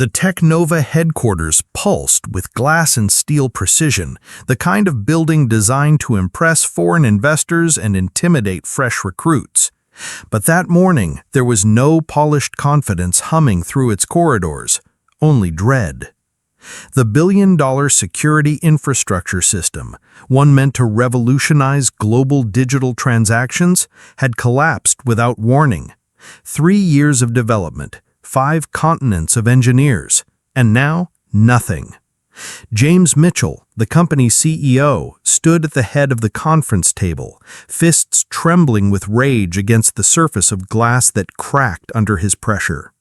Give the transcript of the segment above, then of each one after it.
The Technova headquarters pulsed with glass and steel precision, the kind of building designed to impress foreign investors and intimidate fresh recruits. But that morning, there was no polished confidence humming through its corridors, only dread. The billion-dollar security infrastructure system, one meant to revolutionize global digital transactions, had collapsed without warning. 3 years of development, 5 continents of engineers, and now nothing. James Mitchell, the company's CEO, stood at the head of the conference table, fists trembling with rage against the surface of glass that cracked under his pressure.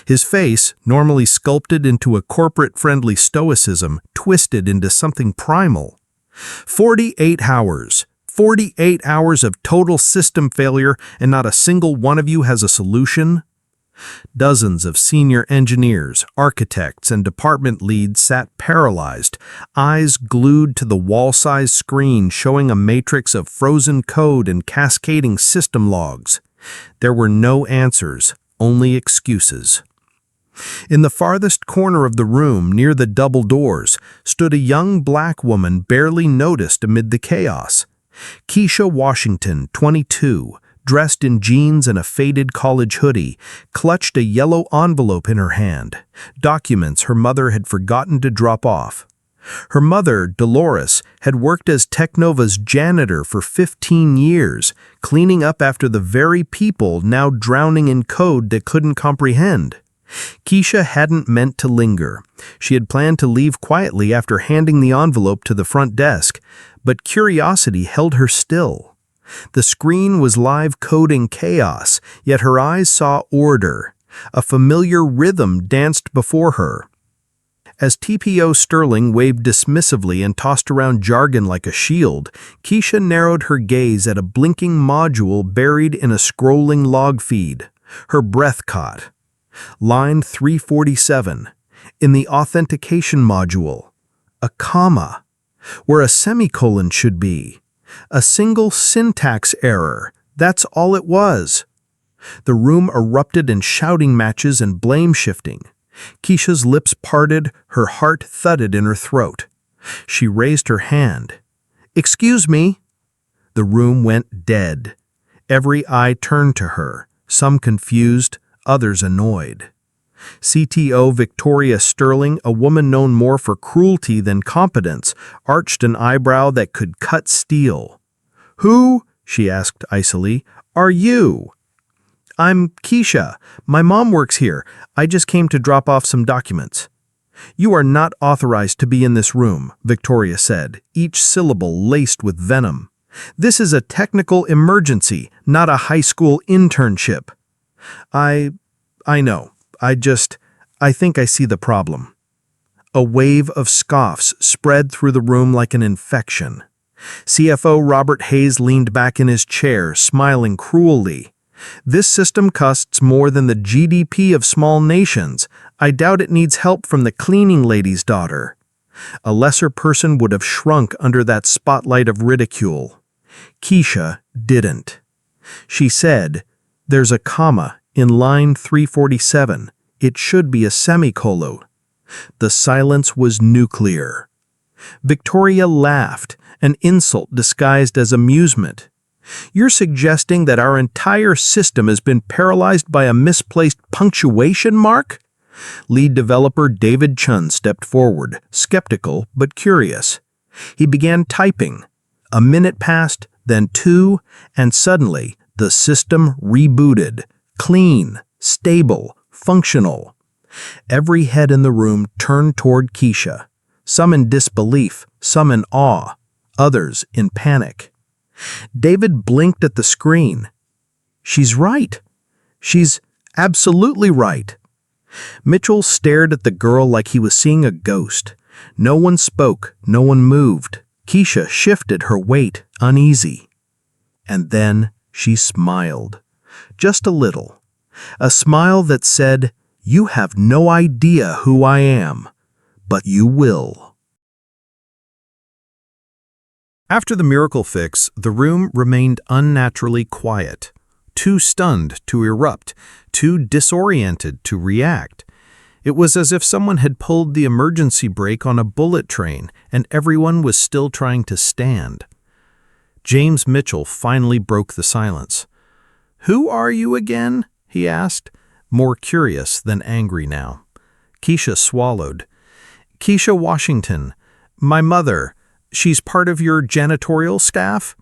His face, normally sculpted into a corporate-friendly stoicism, twisted into something primal. 48 hours. 48 hours of total system failure, and not a single one of you has a solution? Dozens of senior engineers, architects, and department leads sat paralyzed, eyes glued to the wall-sized screen showing a matrix of frozen code and cascading system logs. There were no answers, only excuses. In the farthest corner of the room, near the double doors, stood a young black woman barely noticed amid the chaos. Keisha Washington, 22, dressed in jeans and a faded college hoodie, clutched a yellow envelope in her hand, documents her mother had forgotten to drop off. Her mother, Dolores, had worked as Technova's janitor for 15 years, cleaning up after the very people now drowning in code they couldn't comprehend. Keisha hadn't meant to linger. She had planned to leave quietly after handing the envelope to the front desk, but curiosity held her still. The screen was live coding chaos, yet her eyes saw order. A familiar rhythm danced before her. As TPO Sterling waved dismissively and tossed around jargon like a shield, Keisha narrowed her gaze at a blinking module buried in a scrolling log feed. Her breath caught. Line 347. In the authentication module. A comma. Where a semicolon should be. A single syntax error. That's all it was. The room erupted in shouting matches and blame shifting. Keisha's lips parted, her heart thudded in her throat. She raised her hand. "Excuse me." The room went dead. Every eye turned to her, some confused, others annoyed. CTO Victoria Sterling, a woman known more for cruelty than competence, arched an eyebrow that could cut steel. "Who," she asked icily, "are you?" "I'm Keisha. My mom works here. I just came to drop off some documents." "You are not authorized to be in this room," Victoria said, each syllable laced with venom. "This is a technical emergency, not a high school internship." I know. I think I see the problem." A wave of scoffs spread through the room like an infection. CFO Robert Hayes leaned back in his chair, smiling cruelly. "This system costs more than the GDP of small nations. I doubt it needs help from the cleaning lady's daughter." A lesser person would have shrunk under that spotlight of ridicule. Keisha didn't. She said, "There's a comma in line 347. It should be a semicolon." The silence was nuclear. Victoria laughed, an insult disguised as amusement. "You're suggesting that our entire system has been paralyzed by a misplaced punctuation mark?" Lead developer David Chun stepped forward, skeptical but curious. He began typing. A minute passed, then 2, and suddenly the system rebooted. Clean, stable, functional. Every head in the room turned toward Keisha, some in disbelief, some in awe, others in panic. David blinked at the screen. "She's right. She's absolutely right." Mitchell stared at the girl like he was seeing a ghost. No one spoke, no one moved. Keisha shifted her weight, uneasy. And then she smiled. Just a little. A smile that said, "You have no idea who I am, but you will." After the miracle fix, the room remained unnaturally quiet. Too stunned to erupt, too disoriented to react. It was as if someone had pulled the emergency brake on a bullet train and everyone was still trying to stand. James Mitchell finally broke the silence. "Who are you again?" he asked, more curious than angry now. Keisha swallowed. "Keisha Washington. My mother. She's part of your janitorial staff?"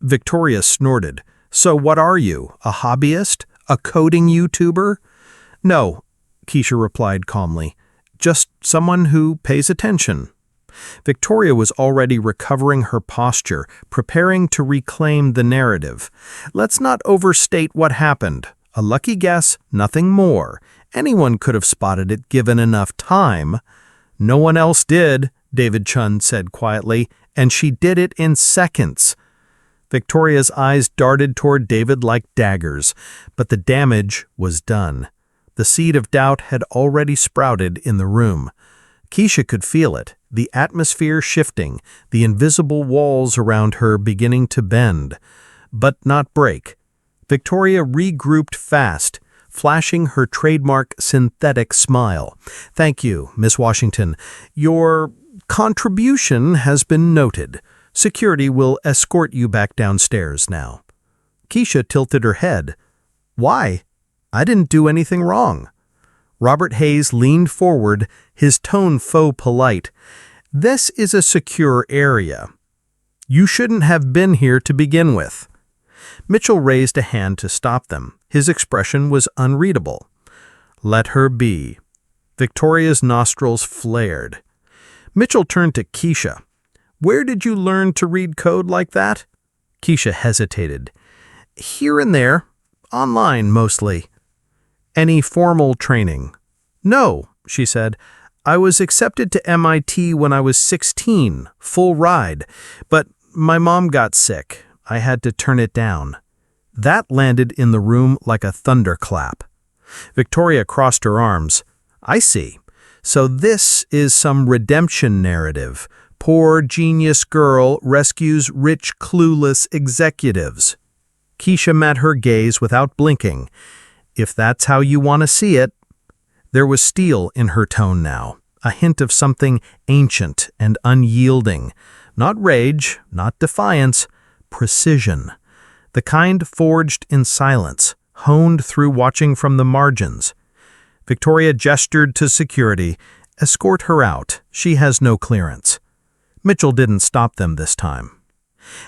Victoria snorted. "So what are you, a hobbyist? A coding YouTuber?" "No," Keisha replied calmly. "Just someone who pays attention." Victoria was already recovering her posture, preparing to reclaim the narrative. "Let's not overstate what happened. A lucky guess, nothing more. Anyone could have spotted it given enough time." "No one else did," David Chun said quietly, "and she did it in seconds." Victoria's eyes darted toward David like daggers, but the damage was done. The seed of doubt had already sprouted in the room. Keisha could feel it, the atmosphere shifting, the invisible walls around her beginning to bend, but not break. Victoria regrouped fast, flashing her trademark synthetic smile. "Thank you, Miss Washington. Your contribution has been noted. Security will escort you back downstairs now." Keisha tilted her head. "Why? I didn't do anything wrong." Robert Hayes leaned forward, his tone faux polite. "This is a secure area. You shouldn't have been here to begin with." Mitchell raised a hand to stop them. His expression was unreadable. "Let her be." Victoria's nostrils flared. Mitchell turned to Keisha. "Where did you learn to read code like that?" Keisha hesitated. "Here and there. Online, mostly." "Any formal training?" "No," she said. "I was accepted to MIT when I was 16, full ride. But my mom got sick. I had to turn it down." That landed in the room like a thunderclap. Victoria crossed her arms. "I see. So this is some redemption narrative. Poor genius girl rescues rich, clueless executives." Keisha met her gaze without blinking. "If that's how you want to see it." There was steel in her tone now, a hint of something ancient and unyielding. Not rage, not defiance, precision. The kind forged in silence, honed through watching from the margins. Victoria gestured to security. "Escort her out. She has no clearance." Mitchell didn't stop them this time.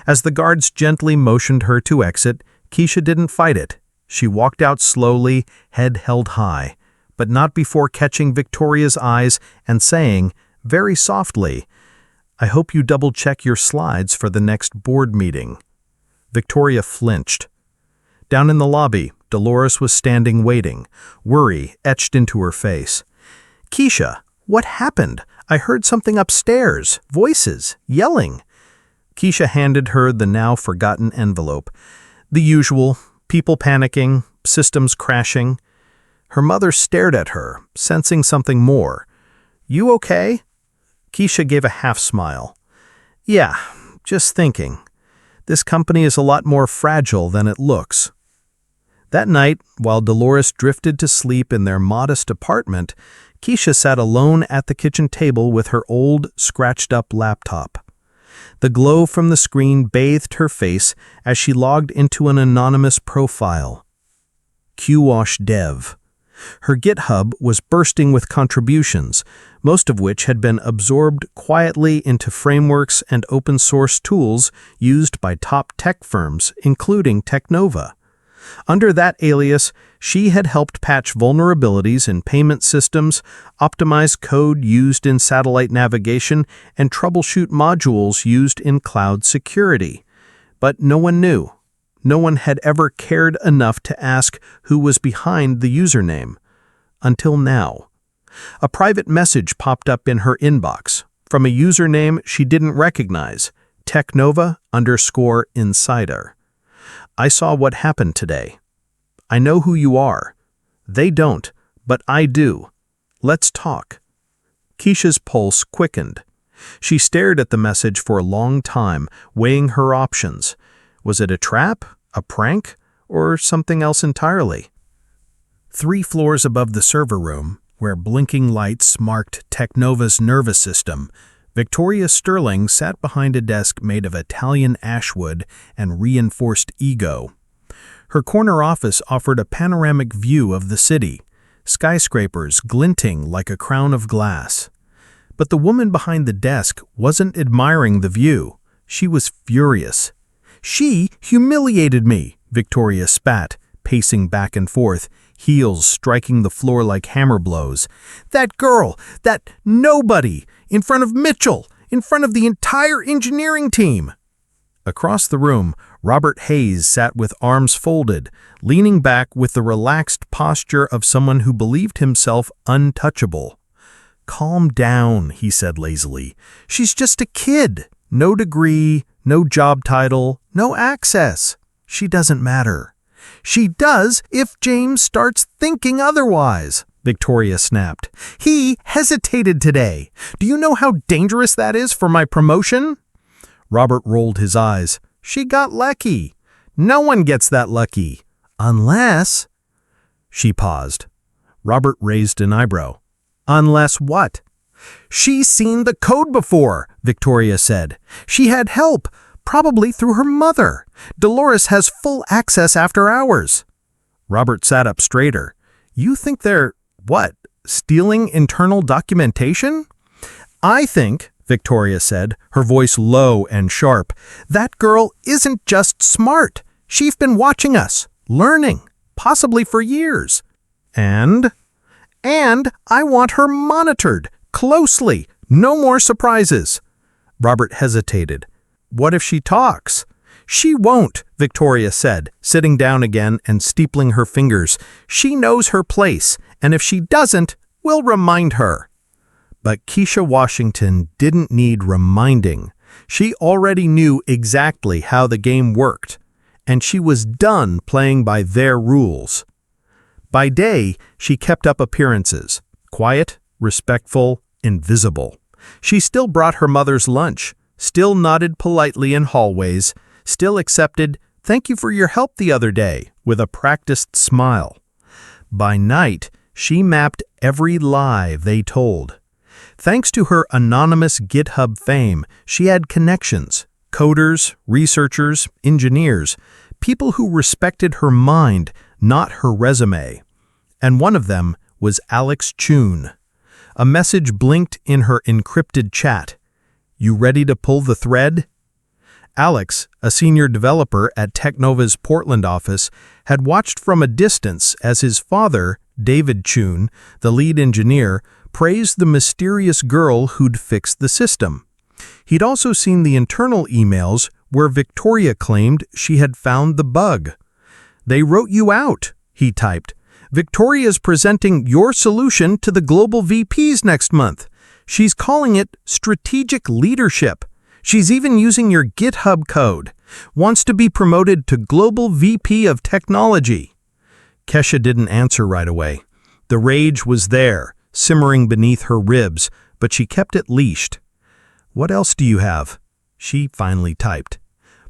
As the guards gently motioned her to exit, Keisha didn't fight it. She walked out slowly, head held high, but not before catching Victoria's eyes and saying, very softly, "I hope you double-check your slides for the next board meeting." Victoria flinched. Down in the lobby, Dolores was standing waiting, worry etched into her face. "Keisha, what happened? I heard something upstairs, voices, yelling." Keisha handed her the now-forgotten envelope. The usual, people panicking, systems crashing. Her mother stared at her, sensing something more. "You okay?" Keisha gave a half-smile. "Yeah, just thinking. This company is a lot more fragile than it looks." That night, while Dolores drifted to sleep in their modest apartment, Keisha sat alone at the kitchen table with her old, scratched-up laptop. The glow from the screen bathed her face as she logged into an anonymous profile. QWash Dev. Her GitHub was bursting with contributions, most of which had been absorbed quietly into frameworks and open-source tools used by top tech firms, including Technova. Under that alias, she had helped patch vulnerabilities in payment systems, optimize code used in satellite navigation, and troubleshoot modules used in cloud security. But no one knew. No one had ever cared enough to ask who was behind the username. Until now. A private message popped up in her inbox from a username she didn't recognize, Technova_insider. "I saw what happened today. I know who you are. They don't, but I do. Let's talk." Keisha's pulse quickened. She stared at the message for a long time, weighing her options. Was it a trap, a prank, or something else entirely? 3 floors above the server room, where blinking lights marked Technova's nervous system, Victoria Sterling sat behind a desk made of Italian ashwood and reinforced ego. Her corner office offered a panoramic view of the city, skyscrapers glinting like a crown of glass. But the woman behind the desk wasn't admiring the view. She was furious. "She humiliated me," Victoria spat, pacing back and forth, heels striking the floor like hammer blows. "That girl, that nobody, in front of Mitchell, in front of the entire engineering team." Across the room, Robert Hayes sat with arms folded, leaning back with the relaxed posture of someone who believed himself untouchable. "Calm down," he said lazily. "She's just a kid. No degree, no job title, no access. She doesn't matter." "She does if James starts thinking otherwise," Victoria snapped. "He hesitated today. Do you know how dangerous that is for my promotion?" Robert rolled his eyes. "She got lucky. No one gets that lucky. Unless—" She paused. Robert raised an eyebrow. "Unless what?" "She's seen the code before," Victoria said. "She had help, probably through her mother. Dolores has full access after hours." Robert sat up straighter. "You think they're, what, stealing internal documentation?" "I think," Victoria said, her voice low and sharp, "that girl isn't just smart. She's been watching us, learning, possibly for years. And I want her monitored, closely, no more surprises." Robert hesitated. "What if she talks?" "She won't," Victoria said, sitting down again and steepling her fingers. "She knows her place, and if she doesn't, we'll remind her." But Keisha Washington didn't need reminding. She already knew exactly how the game worked, and she was done playing by their rules. By day, she kept up appearances, quiet, respectful, invisible. She still brought her mother's lunch, still nodded politely in hallways, still accepted, "Thank you for your help the other day," with a practiced smile. By night, she mapped every lie they told. Thanks to her anonymous GitHub fame, she had connections, coders, researchers, engineers, people who respected her mind, not her resume. And one of them was Alex Chun. A message blinked in her encrypted chat. "You ready to pull the thread?" Alex, a senior developer at Technova's Portland office, had watched from a distance as his father, David Chun, the lead engineer, praised the mysterious girl who'd fixed the system. He'd also seen the internal emails where Victoria claimed she had found the bug. "They wrote you out," he typed. "Victoria's presenting your solution to the global VPs next month. She's calling it strategic leadership. She's even using your GitHub code. Wants to be promoted to global VP of technology." Kesha didn't answer right away. The rage was there, simmering beneath her ribs, but she kept it leashed. "What else do you have?" she finally typed.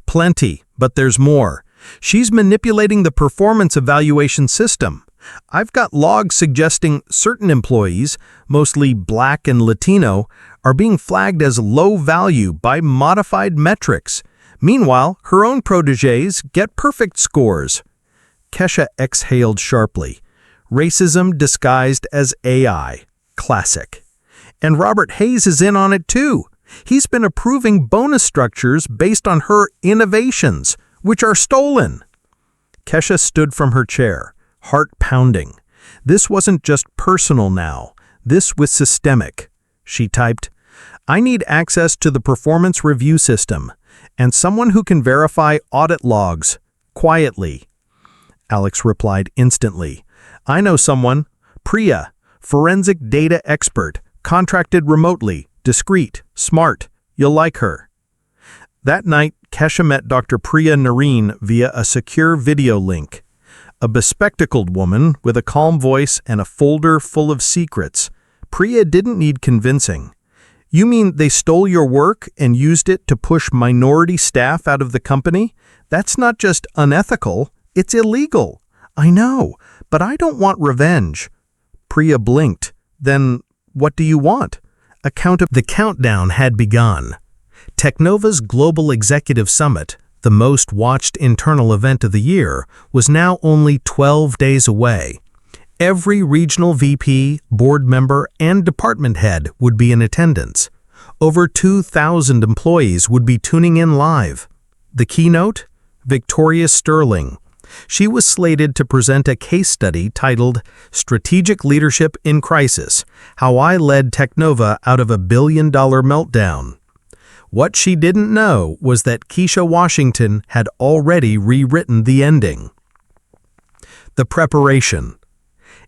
"Plenty, but there's more. She's manipulating the performance evaluation system. I've got logs suggesting certain employees, mostly Black and Latino, are being flagged as low value by modified metrics. Meanwhile, her own protégés get perfect scores." Kesha exhaled sharply. Racism disguised as AI. Classic. "And Robert Hayes is in on it too. He's been approving bonus structures based on her innovations, which are stolen." Kesha stood from her chair, heart pounding. This wasn't just personal now. This was systemic. She typed, "I need access to the performance review system, and someone who can verify audit logs, quietly." Alex replied instantly, "I know someone. Priya, forensic data expert, contracted remotely, discreet, smart. You'll like her." That night, Kesha met Dr. Priya Nareen via a secure video link. A bespectacled woman with a calm voice and a folder full of secrets. Priya didn't need convincing. "You mean they stole your work and used it to push minority staff out of the company? That's not just unethical, it's illegal." "I know, but I don't want revenge." Priya blinked, Then what do you want? The countdown had begun. Technova's Global Executive Summit, the most watched internal event of the year, was now only 12 days away. Every regional VP, board member, and department head would be in attendance. Over 2,000 employees would be tuning in live. The keynote? Victoria Sterling. She was slated to present a case study titled Strategic Leadership in Crisis: How I Led Technova Out of a Billion-Dollar Meltdown. What she didn't know was that Keisha Washington had already rewritten the ending. The preparation.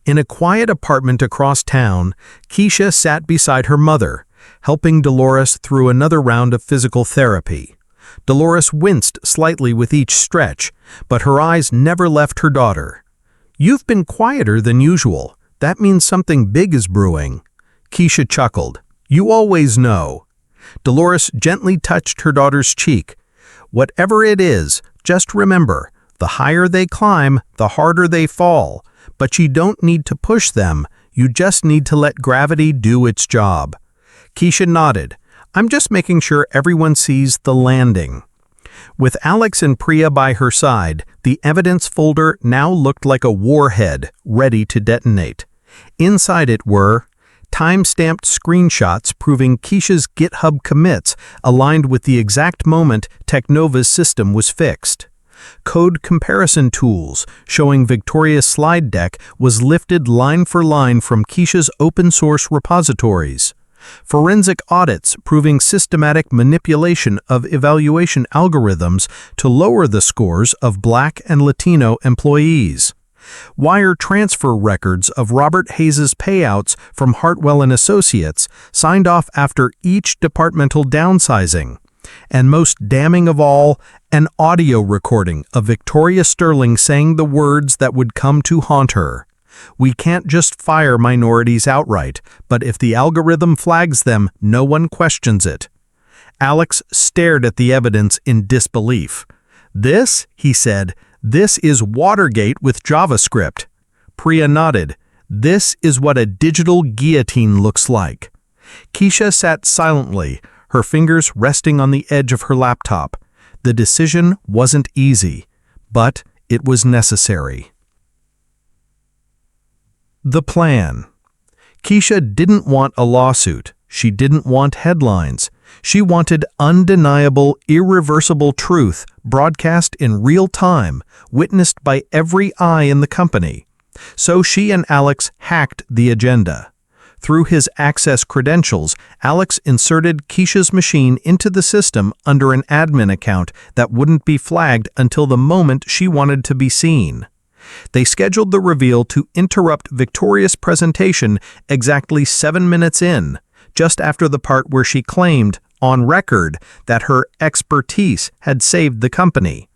In a quiet apartment across town, Keisha sat beside her mother, helping Dolores through another round of physical therapy. Dolores winced slightly with each stretch, but her eyes never left her daughter. "You've been quieter than usual. That means something big is brewing." Keisha chuckled. "You always know." Dolores gently touched her daughter's cheek. "Whatever it is, just remember, the higher they climb, the harder they fall. But you don't need to push them, you just need to let gravity do its job." Keisha nodded. "I'm just making sure everyone sees the landing." With Alex and Priya by her side, the evidence folder now looked like a warhead, ready to detonate. Inside it were time-stamped screenshots proving Keisha's GitHub commits aligned with the exact moment Technova's system was fixed. Code comparison tools showing Victoria's slide deck was lifted line for line from Keisha's open-source repositories. Forensic audits proving systematic manipulation of evaluation algorithms to lower the scores of Black and Latino employees. Wire transfer records of Robert Hayes' payouts from Hartwell & Associates signed off after each departmental downsizing. And most damning of all, an audio recording of Victoria Sterling saying the words that would come to haunt her. "We can't just fire minorities outright, but if the algorithm flags them, no one questions it." Alex stared at the evidence in disbelief. "This," he said, "this is Watergate with JavaScript." Priya nodded. "This is what a digital guillotine looks like." Keisha sat silently, her fingers resting on the edge of her laptop. The decision wasn't easy, but it was necessary. The plan. Keisha didn't want a lawsuit. She didn't want headlines. She wanted undeniable, irreversible truth broadcast in real time, witnessed by every eye in the company. So she and Alex hacked the agenda. Through his access credentials, Alex inserted Keisha's machine into the system under an admin account that wouldn't be flagged until the moment she wanted to be seen. They scheduled the reveal to interrupt Victoria's presentation exactly 7 minutes in, just after the part where she claimed, on record, that her expertise had saved the company.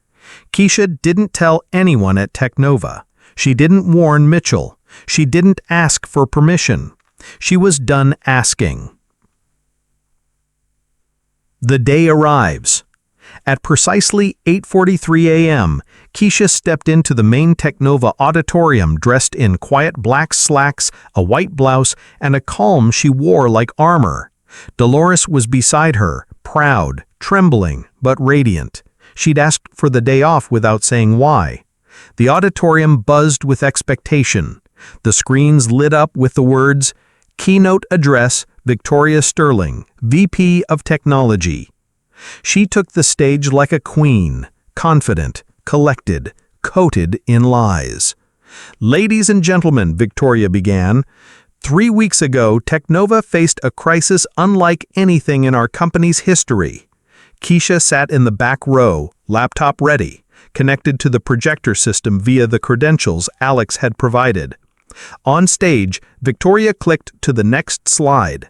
Keisha didn't tell anyone at Technova. She didn't warn Mitchell. She didn't ask for permission. She was done asking. The day arrives. At precisely 8:43 a.m., Keisha stepped into the main Technova auditorium dressed in quiet black slacks, a white blouse, and a calm she wore like armor. Dolores was beside her, proud, trembling, but radiant. She'd asked for the day off without saying why. The auditorium buzzed with expectation. The screens lit up with the words, "Keynote Address, Victoria Sterling, VP of Technology." She took the stage like a queen, confident, collected, coated in lies. "Ladies and gentlemen," Victoria began, 3 weeks ago, Technova faced a crisis unlike anything in our company's history." Keisha sat in the back row, laptop ready, connected to the projector system via the credentials Alex had provided. On stage, Victoria clicked to the next slide.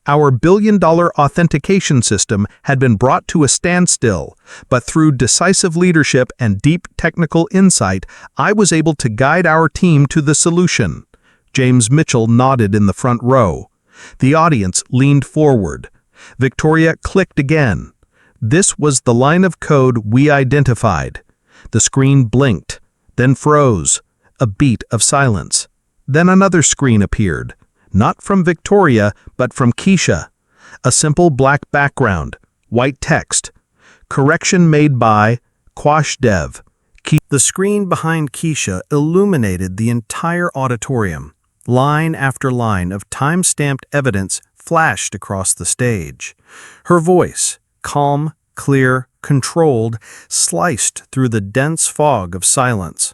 "Our billion-dollar authentication system had been brought to a standstill, but through decisive leadership and deep technical insight, I was able to guide our team to the solution." James Mitchell nodded in the front row. The audience leaned forward. Victoria clicked again. This was the line of code we identified. The screen blinked, then froze. A beat of silence. Then another screen appeared. Not from Victoria, but from Keisha. A simple black background, white text. Correction made by Quash Dev. The screen behind Keisha illuminated the entire auditorium. Line after line of time-stamped evidence flashed across the stage. Her voice, calm, clear, controlled, sliced through the dense fog of silence.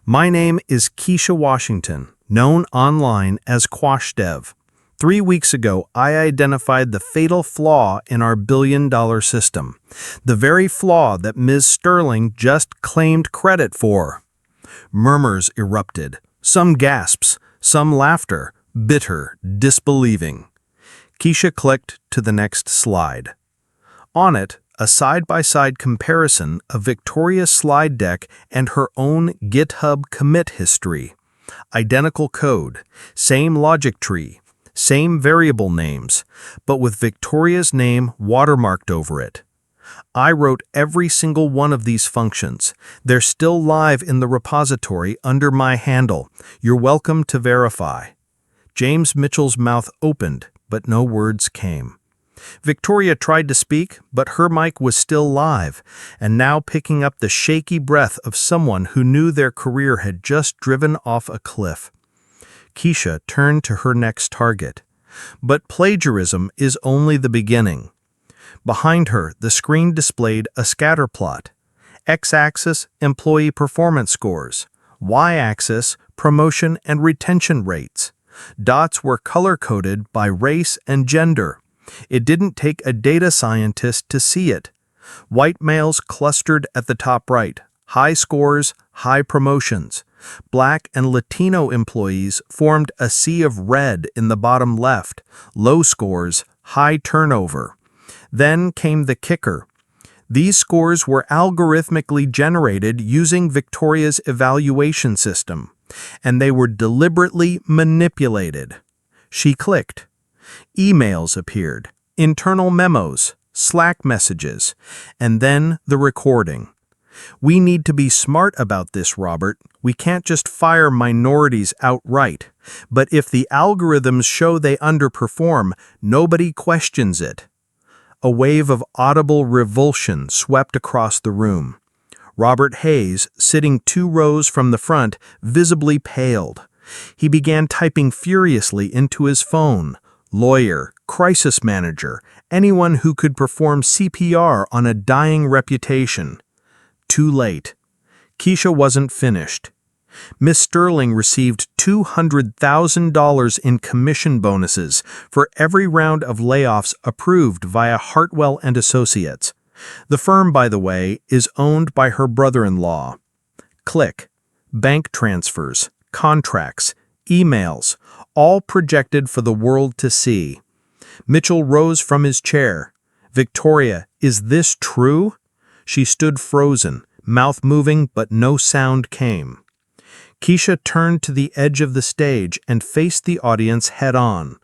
My name is Keisha Washington, known online as Quash Dev. 3 weeks ago, I identified the fatal flaw in our billion-dollar system. The very flaw that Ms. Sterling just claimed credit for. Murmurs erupted. Some gasps, some laughter, bitter, disbelieving. Keisha clicked to the next slide. On it, a side-by-side comparison of Victoria's slide deck and her own GitHub commit history. Identical code, same logic tree, same variable names, but with Victoria's name watermarked over it. I wrote every single one of these functions. They're still live in the repository under my handle. You're welcome to verify. James Mitchell's mouth opened, but no words came. Victoria tried to speak, but her mic was still live, and now picking up the shaky breath of someone who knew their career had just driven off a cliff. Keisha turned to her next target. But plagiarism is only the beginning. Behind her, the screen displayed a scatter plot. X-axis, employee performance scores. Y-axis, promotion and retention rates. Dots were color-coded by race and gender. It didn't take a data scientist to see it. White males clustered at the top right. High scores, high promotions. Black and Latino employees formed a sea of red in the bottom left. Low scores, high turnover. Then came the kicker. These scores were algorithmically generated using Victoria's evaluation system, and they were deliberately manipulated. She clicked. Emails appeared, internal memos, Slack messages, and then the recording. We need to be smart about this, Robert. We can't just fire minorities outright. But if the algorithms show they underperform, nobody questions it. A wave of audible revulsion swept across the room. Robert Hayes, sitting 2 rows from the front, visibly paled. He began typing furiously into his phone. Lawyer, crisis manager, anyone who could perform CPR on a dying reputation. Too late. Keisha wasn't finished. Miss Sterling received $200,000 in commission bonuses for every round of layoffs approved via Hartwell and Associates. The firm, by the way, is owned by her brother-in-law. Click. Bank transfers, contracts, emails, all projected for the world to see. Mitchell rose from his chair. Victoria, is this true? She stood frozen, mouth moving, but no sound came. Keisha turned to the edge of the stage and faced the audience head-on.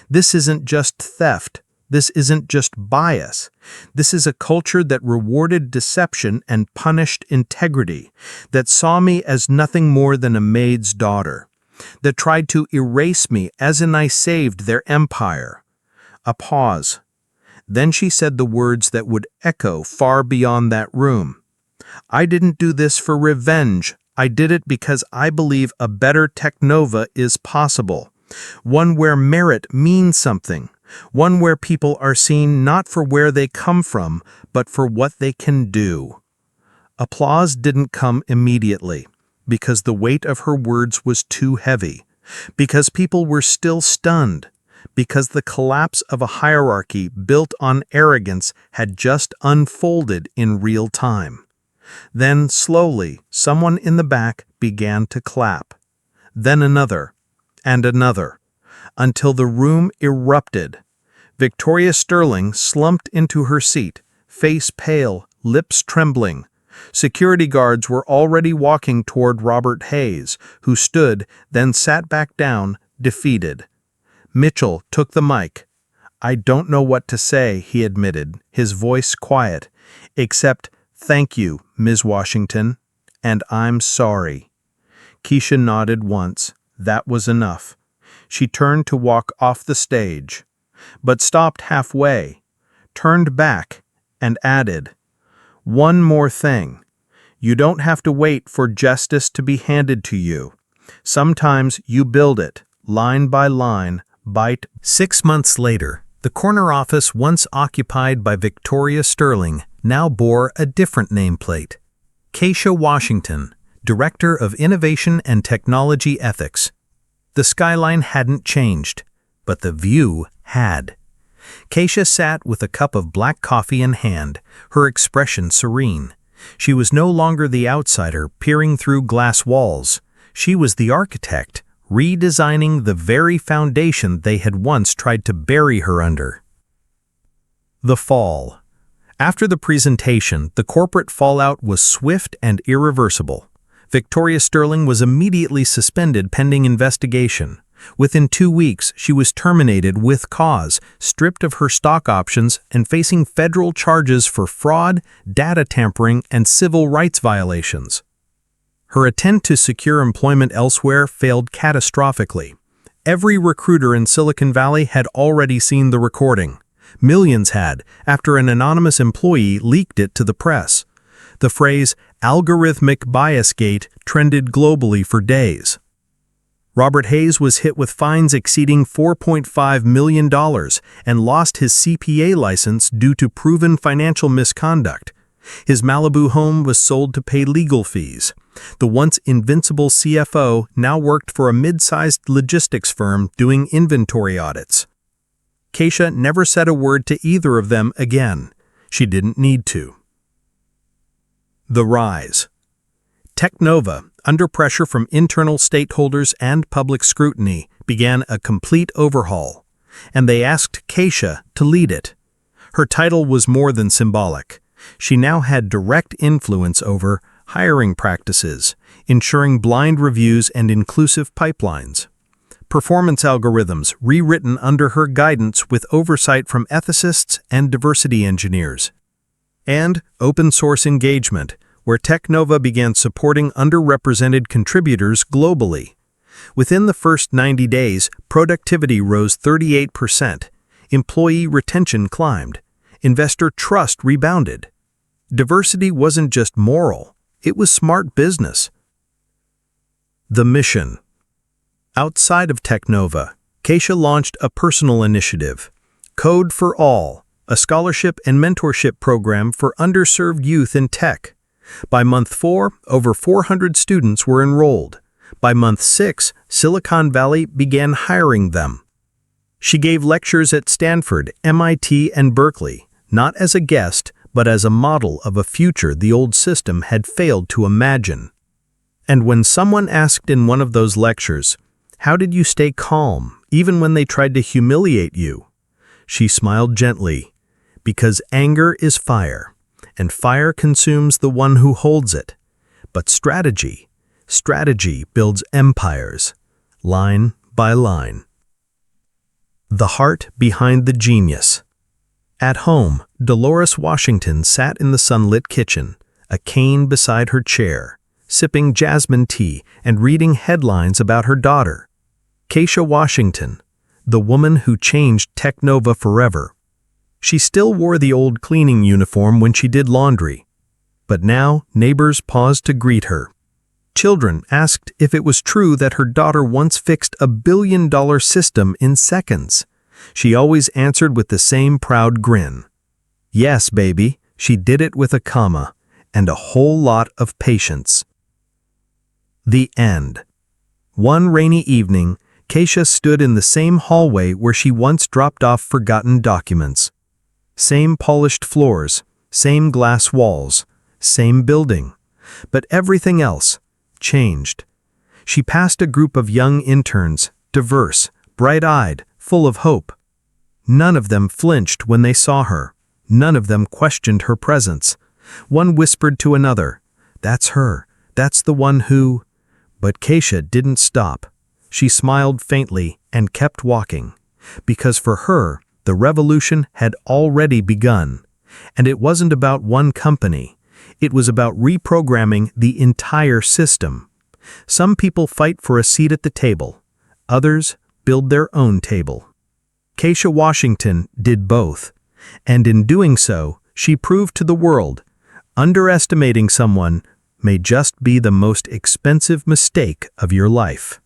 This isn't just theft. This isn't just bias. This is a culture that rewarded deception and punished integrity, that saw me as nothing more than a maid's daughter, that tried to erase me as in I saved their empire. A pause. Then she said the words that would echo far beyond that room. I didn't do this for revenge. I did it because I believe a better Technova is possible. One where merit means something. One where people are seen not for where they come from, but for what they can do. Applause didn't come immediately, because the weight of her words was too heavy, because people were still stunned, because the collapse of a hierarchy built on arrogance had just unfolded in real time. Then, slowly, someone in the back began to clap. Then another, and another, until the room erupted. Victoria Sterling slumped into her seat, face pale, lips trembling. Security guards were already walking toward Robert Hayes, who stood, then sat back down, defeated. Mitchell took the mic. I don't know what to say, he admitted, his voice quiet, except, thank you, Ms. Washington, and I'm sorry. Keisha nodded once. That was enough. She turned to walk off the stage, but stopped halfway, turned back, and added, "One more thing. You don't have to wait for justice to be handed to you. Sometimes you build it, line by line, bite." 6 months later, the corner office once occupied by Victoria Sterling now bore a different nameplate. Keisha Washington, Director of Innovation and Technology Ethics. The skyline hadn't changed, but the view had. Keisha sat with a cup of black coffee in hand, her expression serene. She was no longer the outsider peering through glass walls. She was the architect, redesigning the very foundation they had once tried to bury her under. The fall. After the presentation, the corporate fallout was swift and irreversible. Victoria Sterling was immediately suspended pending investigation. Within 2 weeks, she was terminated with cause, stripped of her stock options, and facing federal charges for fraud, data tampering, and civil rights violations. Her attempt to secure employment elsewhere failed catastrophically. Every recruiter in Silicon Valley had already seen the recording. Millions had, after an anonymous employee leaked it to the press. The phrase, "algorithmic bias gate," trended globally for days. Robert Hayes was hit with fines exceeding $4.5 million and lost his CPA license due to proven financial misconduct. His Malibu home was sold to pay legal fees. The once invincible CFO now worked for a mid-sized logistics firm doing inventory audits. Keisha never said a word to either of them again. She didn't need to. The rise. Technova, under pressure from internal stakeholders and public scrutiny, began a complete overhaul, and they asked Keisha to lead it. Her title was more than symbolic. She now had direct influence over hiring practices, ensuring blind reviews and inclusive pipelines. Performance algorithms rewritten under her guidance with oversight from ethicists and diversity engineers. And open-source engagement, where Technova began supporting underrepresented contributors globally. Within the first 90 days, productivity rose 38%, employee retention climbed, investor trust rebounded. Diversity wasn't just moral, it was smart business. The mission. Outside of Technova, Keisha launched a personal initiative, Code for All, a scholarship and mentorship program for underserved youth in tech. By month 4, over 400 students were enrolled. By month 6, Silicon Valley began hiring them. She gave lectures at Stanford, MIT, and Berkeley, not as a guest, but as a model of a future the old system had failed to imagine. And when someone asked in one of those lectures, "How did you stay calm, even when they tried to humiliate you?" she smiled gently, because anger is fire, and fire consumes the one who holds it. But strategy builds empires, line by line. The heart behind the genius. At home, Dolores Washington sat in the sunlit kitchen, a cane beside her chair, sipping jasmine tea and reading headlines about her daughter. Keisha Washington, the woman who changed Technova forever. She still wore the old cleaning uniform when she did laundry. But now neighbors paused to greet her. Children asked if it was true that her daughter once fixed a billion-dollar system in seconds. She always answered with the same proud grin. Yes, baby, she did it with a comma and a whole lot of patience. The end. One rainy evening, Keisha stood in the same hallway where she once dropped off forgotten documents. Same polished floors, same glass walls, same building. But everything else changed. She passed a group of young interns, diverse, bright-eyed, full of hope. None of them flinched when they saw her. None of them questioned her presence. One whispered to another, "That's her. That's the one who—" But Keisha didn't stop. She smiled faintly and kept walking. Because for her, the revolution had already begun. And it wasn't about one company. It was about reprogramming the entire system. Some people fight for a seat at the table. Others build their own table. Keisha Washington did both, and in doing so, she proved to the world, underestimating someone may just be the most expensive mistake of your life.